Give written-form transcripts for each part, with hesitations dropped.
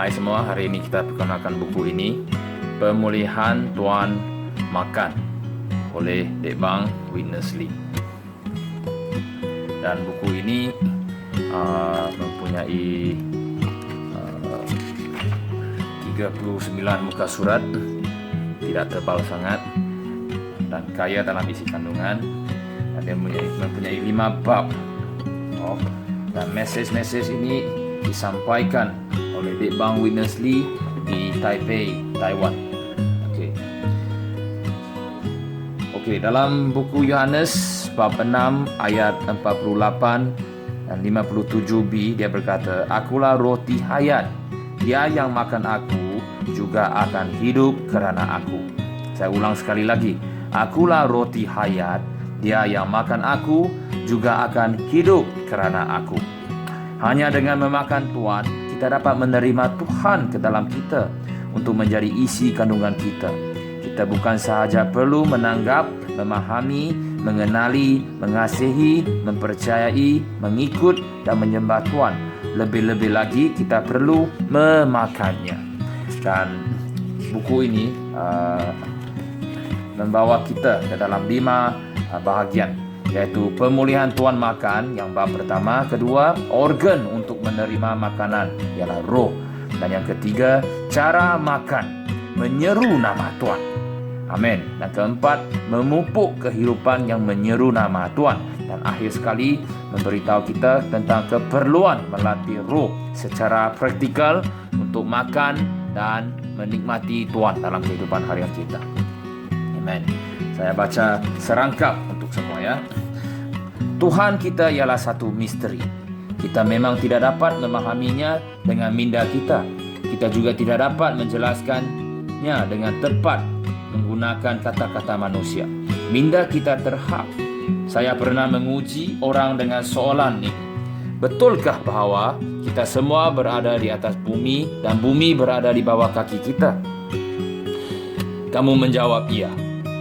Hai semua, hari ini kita perkenalkan buku ini, Pemulihan Tuan Makan oleh Dek Bang Witness Lee. Dan buku ini mempunyai 39 muka surat, tidak tebal sangat dan kaya dalam isi kandungan. Dan dia mempunyai 5 bab. Dan mesej-mesej ini disampaikan oleh Dek Bang Witness Lee di Taipei, Taiwan. Okey, dalam buku Yohanes bab 6 ayat 48 dan 57b dia berkata, "Akulah roti hayat. Dia yang makan aku juga akan hidup kerana aku." Saya ulang sekali lagi. Akulah roti hayat. Dia yang makan aku juga akan hidup kerana aku. Hanya dengan memakan Tuhan, kita dapat menerima Tuhan ke dalam kita untuk menjadi isi kandungan kita. Kita bukan sahaja perlu menanggap, memahami, mengenali, mengasihi, mempercayai, mengikut dan menyembah Tuhan. Lebih-lebih lagi kita perlu memakannya. Dan buku ini membawa kita ke dalam 5 bahagian, yaitu pemulihan Tuan makan yang bab pertama, kedua organ untuk menerima makanan ialah roh, dan yang ketiga cara makan menyeru nama Tuhan. Amin. Dan keempat, memupuk kehidupan yang menyeru nama Tuhan, dan akhir sekali memberitahu kita tentang keperluan melatih roh secara praktikal untuk makan dan menikmati Tuhan dalam kehidupan harian kita. Amin. Saya baca serangkap untuk semua ya. Tuhan kita ialah satu misteri. Kita memang tidak dapat memahaminya dengan minda kita. Kita juga tidak dapat menjelaskannya dengan tepat menggunakan kata-kata manusia. Minda kita terhad. Saya pernah menguji orang dengan soalan ini. Betulkah bahawa kita semua berada di atas bumi dan bumi berada di bawah kaki kita? Kamu menjawab iya.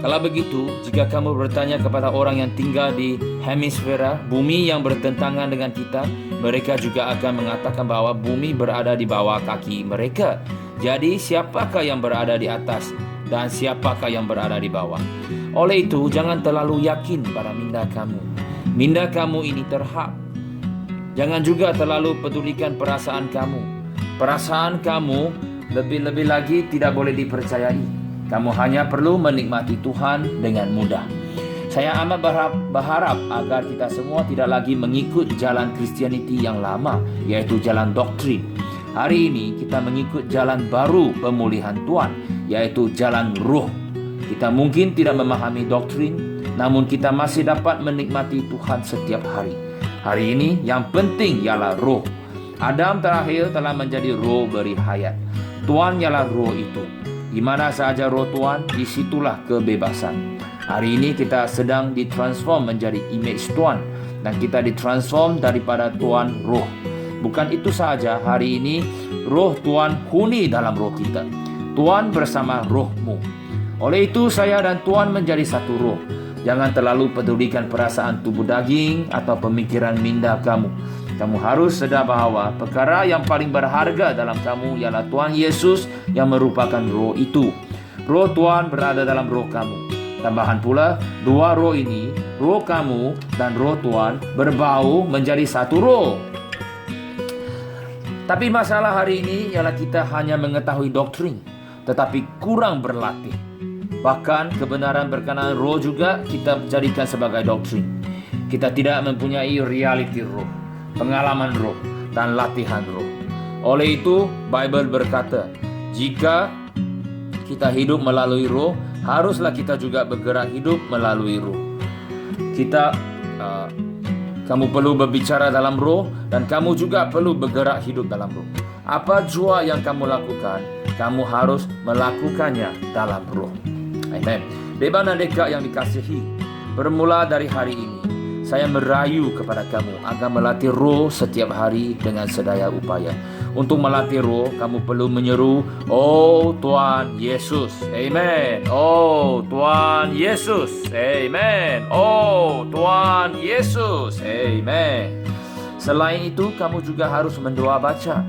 Kalau begitu, jika kamu bertanya kepada orang yang tinggal di hemisfera bumi yang bertentangan dengan kita, mereka juga akan mengatakan bahawa bumi berada di bawah kaki mereka. Jadi, siapakah yang berada di atas dan siapakah yang berada di bawah? Oleh itu, jangan terlalu yakin pada minda kamu. Minda kamu ini terhad. Jangan juga terlalu pedulikan perasaan kamu. Perasaan kamu lebih-lebih lagi tidak boleh dipercayai. Kamu hanya perlu menikmati Tuhan dengan mudah. Saya amat berharap agar kita semua tidak lagi mengikut jalan Kristianiti yang lama, yaitu jalan doktrin. Hari ini kita mengikut jalan baru pemulihan Tuhan, yaitu jalan roh. Kita mungkin tidak memahami doktrin, namun kita masih dapat menikmati Tuhan setiap hari. Hari ini yang penting ialah roh. Adam terakhir telah menjadi roh beri hayat. Tuhan ialah roh itu. Di mana sahaja roh Tuhan, disitulah kebebasan. Hari ini kita sedang ditransform menjadi image Tuhan, dan kita ditransform daripada Tuhan roh. Bukan itu sahaja, hari ini roh Tuhan huni dalam roh kita. Tuhan bersama rohmu. Oleh itu saya dan Tuhan menjadi satu roh. Jangan terlalu pedulikan perasaan tubuh daging atau pemikiran minda kamu. Kamu harus sedar bahawa perkara yang paling berharga dalam kamu ialah Tuhan Yesus yang merupakan roh itu. Roh Tuhan berada dalam roh kamu. Tambahan pula, 2 roh ini, roh kamu dan roh Tuhan berbau menjadi satu roh. Tapi masalah hari ini ialah kita hanya mengetahui doktrin, tetapi kurang berlatih. Bahkan kebenaran berkenaan roh juga kita jadikan sebagai doktrin. Kita tidak mempunyai realiti roh, pengalaman roh dan latihan roh. Oleh itu, Bible berkata, jika kita hidup melalui roh, haruslah kita juga bergerak hidup melalui roh. Kamu perlu berbicara dalam roh dan kamu juga perlu bergerak hidup dalam roh. Apa jua yang kamu lakukan, kamu harus melakukannya dalam roh. Amen. Dek Bang dan Deka yang dikasihi, bermula dari hari ini, saya merayu kepada kamu agar melatih roh setiap hari dengan sedaya upaya. Untuk melatih roh, kamu perlu menyeru, "Oh Tuhan Yesus." Amen. Oh Tuhan Yesus. Amen. Oh Tuhan Yesus. Amen. Selain itu, kamu juga harus mendoa baca.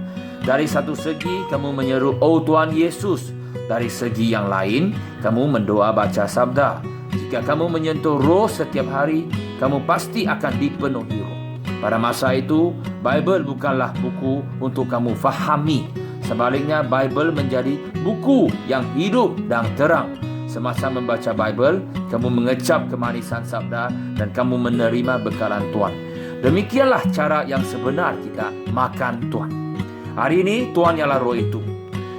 Dari satu segi kamu menyeru, "Oh Tuhan Yesus." Dari segi yang lain, kamu mendoa baca sabda. Jika kamu menyentuh roh setiap hari, kamu pasti akan dipenuhi roh. Pada masa itu, Bible bukanlah buku untuk kamu fahami. Sebaliknya, Bible menjadi buku yang hidup dan terang. Semasa membaca Bible, kamu mengecap kemanisan sabda dan kamu menerima bekalan Tuhan. Demikianlah cara yang sebenar kita makan Tuhan. Hari ini, Tuhan ialah roh itu.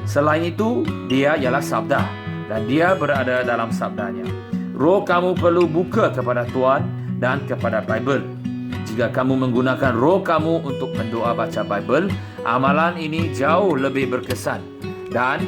Selain itu, dia ialah sabda dan dia berada dalam sabdanya. Roh kamu perlu buka kepada Tuhan dan kepada Bible. Jika kamu menggunakan roh kamu untuk mendoa baca Bible, amalan ini jauh lebih berkesan dan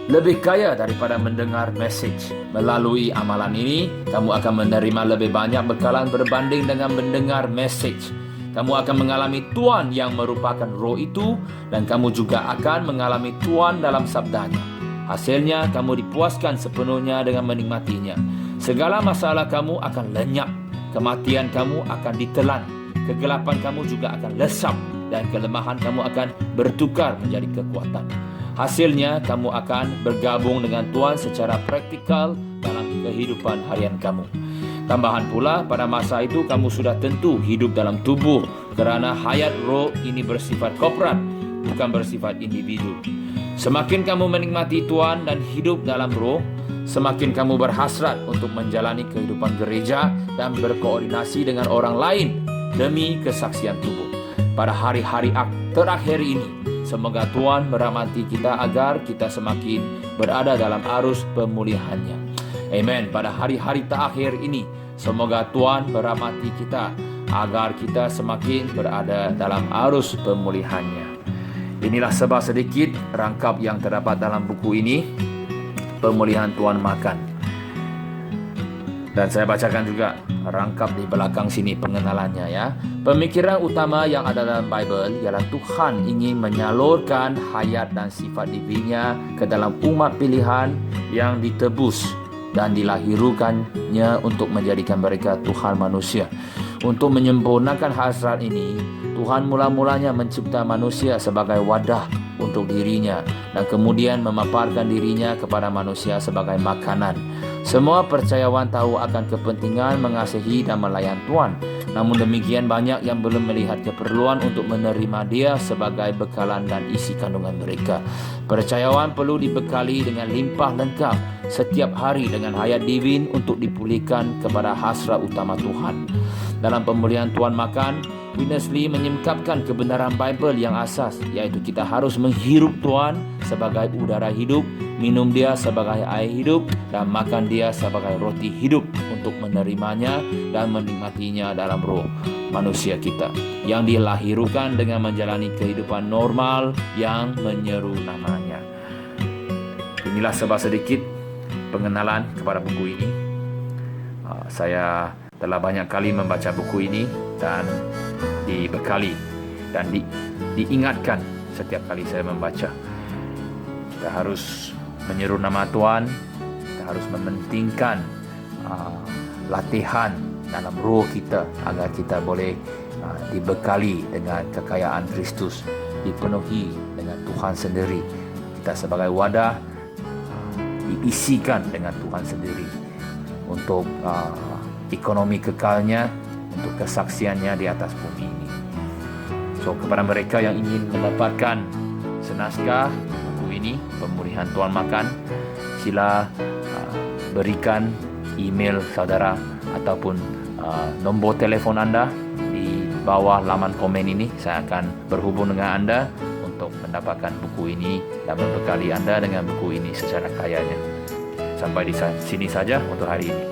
lebih kaya daripada mendengar message. Melalui amalan ini, kamu akan menerima lebih banyak bekalan berbanding dengan mendengar message. Kamu akan mengalami Tuhan yang merupakan roh itu dan kamu juga akan mengalami Tuhan dalam sabdanya. Hasilnya, kamu dipuaskan sepenuhnya dengan menikmatinya. Segala masalah kamu akan lenyap. Kematian kamu akan ditelan, kegelapan kamu juga akan lesap, dan kelemahan kamu akan bertukar menjadi kekuatan. Hasilnya, kamu akan bergabung dengan Tuhan secara praktikal dalam kehidupan harian kamu. Tambahan pula, pada masa itu kamu sudah tentu hidup dalam tubuh, kerana hayat roh ini bersifat korporat, bukan bersifat individu. Semakin kamu menikmati Tuhan dan hidup dalam roh, semakin kamu berhasrat untuk menjalani kehidupan gereja dan berkoordinasi dengan orang lain demi kesaksian tubuh. Pada hari-hari terakhir ini, semoga Tuhan merahmati kita agar kita semakin berada dalam arus pemulihannya. Amen. Pada hari-hari terakhir ini, semoga Tuhan merahmati kita agar kita semakin berada dalam arus pemulihannya. Inilah sebab sedikit rangkap yang terdapat dalam buku ini, Pemulihan Tuan Makan. Dan saya bacakan juga rangkap di belakang sini pengenalannya ya. Pemikiran utama yang ada dalam Bible ialah Tuhan ingin menyalurkan hayat dan sifat divinnya ke dalam umat pilihan yang ditebus dan dilahirkannya untuk menjadikan mereka Tuhan manusia. Untuk menyempurnakan hasrat ini, Tuhan mula-mulanya mencipta manusia sebagai wadah untuk dirinya dan kemudian memaparkan dirinya kepada manusia sebagai makanan. Semua percayawan tahu akan kepentingan mengasihi dan melayan Tuhan. Namun demikian banyak yang belum melihat keperluan untuk menerima Dia sebagai bekalan dan isi kandungan mereka. Percayawan perlu dibekali dengan limpah lengkap setiap hari dengan hayat divin untuk dipulihkan kepada hasrat utama Tuhan. Dalam Pemulihan Tuan Makan, Witness Lee menyingkapkan kebenaran Bible yang asas, yaitu kita harus menghirup Tuhan sebagai udara hidup, minum Dia sebagai air hidup, dan makan Dia sebagai roti hidup untuk menerimanya dan menikmatinya dalam roh manusia kita yang dilahirkan dengan menjalani kehidupan normal yang menyeru namanya. Inilah sebab sedikit pengenalan kepada buku ini. Saya telah banyak kali membaca buku ini dan dibekali dan diingatkan setiap kali saya membaca. Kita harus menyeru nama Tuhan, kita harus mementingkan latihan dalam roh kita agar kita boleh dibekali dengan kekayaan Kristus, dipenuhi dengan Tuhan sendiri. Kita sebagai wadah diisikan dengan Tuhan sendiri untuk ekonomi kekalnya, untuk kesaksiannya di atas bumi ini. So, kepada mereka yang ingin mendapatkan senaskah buku ini, Pemulihan Tuan Makan, sila berikan email saudara ataupun nombor telefon anda di bawah laman komen ini. Saya akan berhubung dengan anda untuk mendapatkan buku ini dan membekali anda dengan buku ini secara kayanya. Sampai di sini saja untuk hari ini.